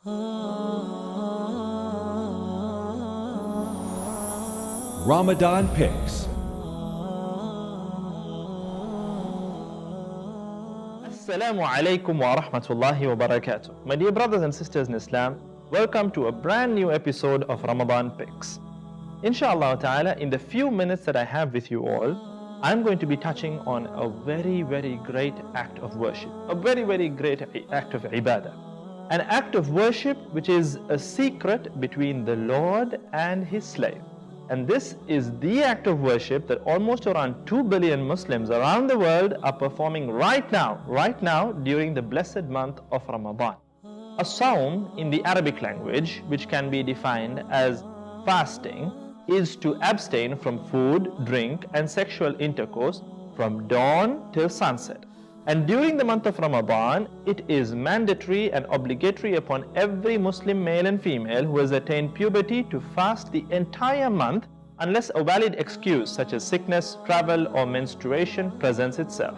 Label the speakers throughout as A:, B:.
A: Ramadan Picks.
B: Assalamu alaikum wa rahmatullahi wa barakatuh. My dear brothers and sisters in Islam, welcome to a brand new episode of Ramadan Picks. Inshallah ta'ala, in the few minutes that I have with you all, I'm going to be touching on a very, very great act of worship. A very, very great act of ibadah. An act of worship which is a secret between the Lord and His slave. And this is the act of worship that almost around 2 billion Muslims around the world are performing right now during the blessed month of Ramadan. A Sawm in the Arabic language, which can be defined as fasting, is to abstain from food, drink and sexual intercourse from dawn till sunset. And during the month of Ramadan, it is mandatory and obligatory upon every Muslim male and female who has attained puberty to fast the entire month unless a valid excuse such as sickness, travel or menstruation presents itself.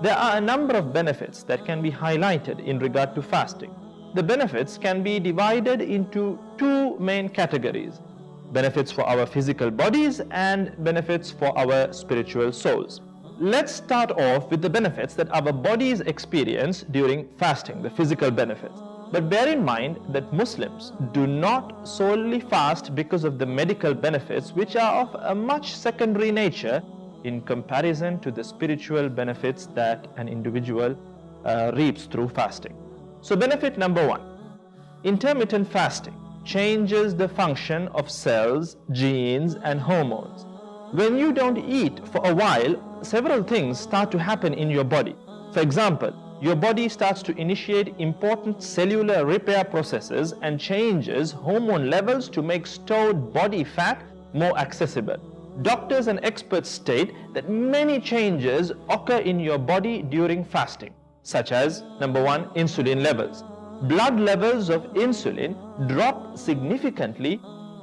B: There are a number of benefits that can be highlighted in regard to fasting. The benefits can be divided into two main categories: benefits for our physical bodies and benefits for our spiritual souls. Let's start off with the benefits that our bodies experience during fasting, the physical benefits. But bear in mind that Muslims do not solely fast because of the medical benefits, which are of a much secondary nature in comparison to the spiritual benefits that an individual reaps through fasting. So benefit number one, intermittent fasting changes the function of cells, genes and hormones. When you don't eat for a while, several things start to happen in your body. For example, your body starts to initiate important cellular repair processes and changes hormone levels to make stored body fat more accessible. Doctors and experts state that many changes occur in your body during fasting, such as, number one, insulin levels. Blood levels of insulin drop significantly,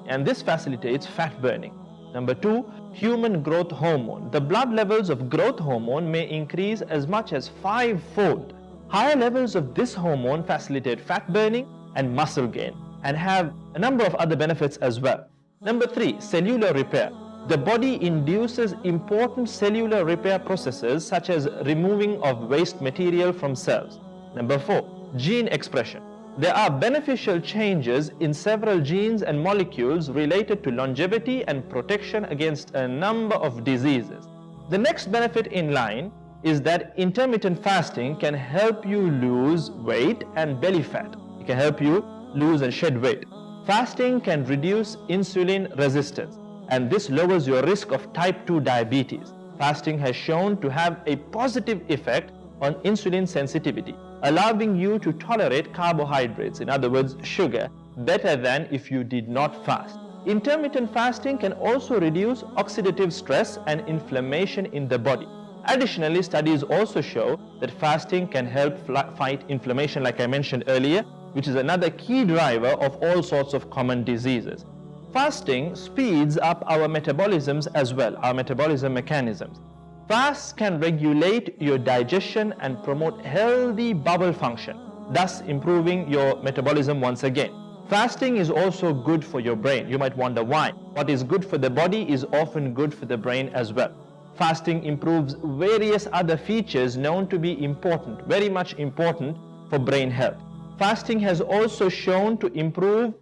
B: and this facilitates fat burning. Number two, human growth hormone. The blood levels of growth hormone may increase as much as 5-fold. Higher levels of this hormone facilitate fat burning and muscle gain and have a number of other benefits as well. Number three, cellular repair. The body induces important cellular repair processes such as removing of waste material from cells. Number four, gene expression. There are beneficial changes in several genes and molecules related to longevity and protection against a number of diseases. The next benefit in line is that intermittent fasting can help you lose weight and belly fat. It can help you lose and shed weight. Fasting can reduce insulin resistance, and this lowers your risk of type 2 diabetes. Fasting has shown to have a positive effect on insulin sensitivity, allowing you to tolerate carbohydrates, in other words, sugar, better than if you did not fast. Intermittent fasting can also reduce oxidative stress and inflammation in the body. Additionally, studies also show that fasting can help fight inflammation, like I mentioned earlier, which is another key driver of all sorts of common diseases. Fasting speeds up our metabolisms as well, our metabolism mechanisms. Fasts can regulate your digestion and promote healthy bowel function, thus improving your metabolism once again. Fasting is also good for your brain. You might wonder why. What is good for the body is often good for the brain as well. Fasting improves various other features known to be important, very much important for brain health. Fasting has also shown to improve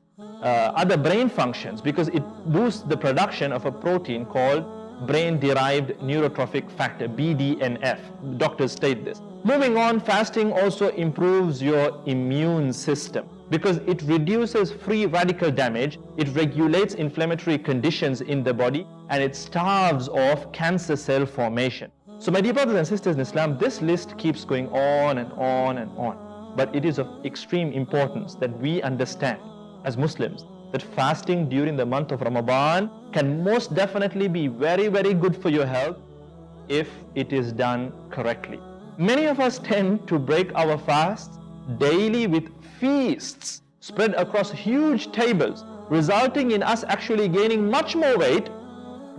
B: other brain functions because it boosts the production of a protein called brain-derived neurotrophic factor, BDNF. Doctors state this. Moving on, fasting also improves your immune system because it reduces free radical damage, it regulates inflammatory conditions in the body, and it starves off cancer cell formation. So my dear brothers and sisters in Islam, this list keeps going on and on and on. But it is of extreme importance that we understand as Muslims that fasting during the month of Ramadan can most definitely be very, very good for your health if it is done correctly. Many of us tend to break our fasts daily with feasts spread across huge tables, resulting in us actually gaining much more weight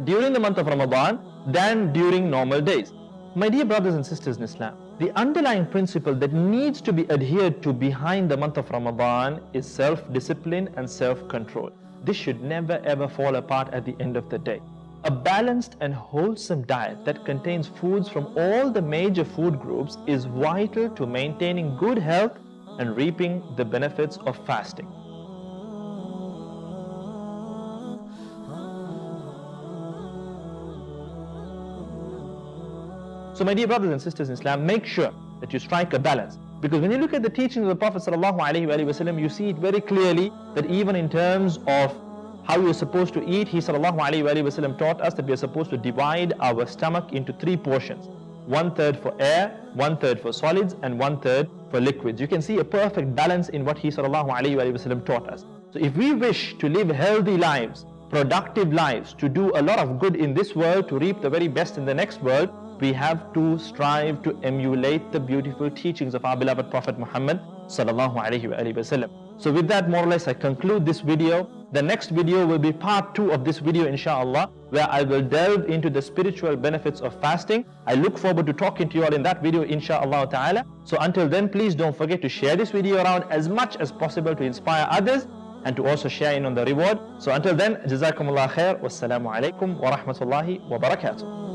B: during the month of Ramadan than during normal days. My dear brothers and sisters in Islam, The underlying principle that needs to be adhered to behind the month of Ramadan is self-discipline and self-control. This should never ever fall apart at the end of the day. A balanced and wholesome diet that contains foods from all the major food groups is vital to maintaining good health and reaping the benefits of fasting. So my dear brothers and sisters in Islam, make sure that you strike a balance. Because when you look at the teachings of the Prophet ﷺ, you see it very clearly that even in terms of how you're supposed to eat, he ﷺ taught us that we are supposed to divide our stomach into 3 portions. 1/3 for air, 1/3 for solids, and 1/3 for liquids. You can see a perfect balance in what he ﷺ taught us. So if we wish to live healthy lives, productive lives, to do a lot of good in this world, to reap the very best in the next world, we have to strive to emulate the beautiful teachings of our beloved Prophet Muhammad ﷺ. So with that, more or less, I conclude this video. The next video will be part 2 of this video, inshallah, where I will delve into the spiritual benefits of fasting. I look forward to talking to you all in that video, inshallah ta'ala. So until then, please don't forget to share this video around as much as possible to inspire others and to also share in on the reward. So until then, Jazakumullah khair. Wassalamu alaikum wa rahmatullahi wa barakatuh.